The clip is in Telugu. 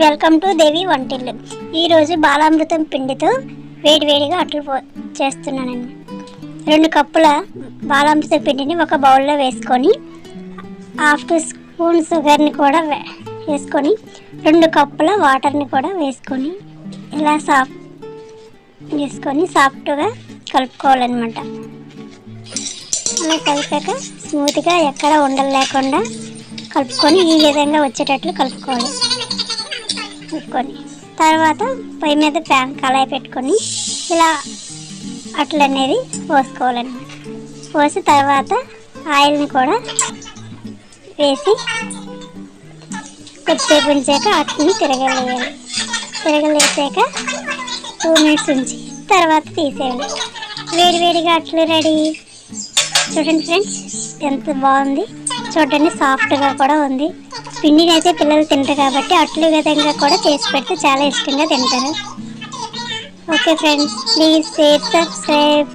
వెల్కమ్ టు దేవి వంటిల్లు. ఈరోజు బాలామృతం పిండితో వేడివేడిగా అట్లు చేస్తున్నానండి. 2 కప్పుల బాలామృతం పిండిని ఒక బౌల్లో వేసుకొని హాఫ్ టీ స్పూన్ షుగర్ని కూడా వేసుకొని 2 కప్పుల వాటర్ని కూడా వేసుకొని ఇలా సాఫ్ట్గా కలుపుకోవాలన్నమాట. అలా కలిపాక స్మూత్గా ఎక్కడ ఉండలు లేకుండా కలుపుకొని ఈ విధంగా వచ్చేటట్లు కలుపుకొని తర్వాత పొయ్యి మీద కళాయి పెట్టుకొని ఇలా అట్లు అనేది పోసుకోవాలన్నమాట. పోసి తర్వాత ఆయిల్ని కూడా వేసి కొద్దిసేపు ఉంచాక అట్లని తిరగలేసాక 2 మినిట్స్ ఉంచి తర్వాత తీసేయాలి. వేడివేడిగా అట్లు రెడీ. చూడండి ఫ్రెండ్స్, ఎంత బాగుంది చూడండి, సాఫ్ట్గా కూడా ఉంది. పిండిని అయితే పిల్లలు తింటారు కాబట్టి అట్లు విధంగా కూడా చేసి పెడితే చాలా ఇష్టంగా తింటారు. Okay friends, please share, subscribe.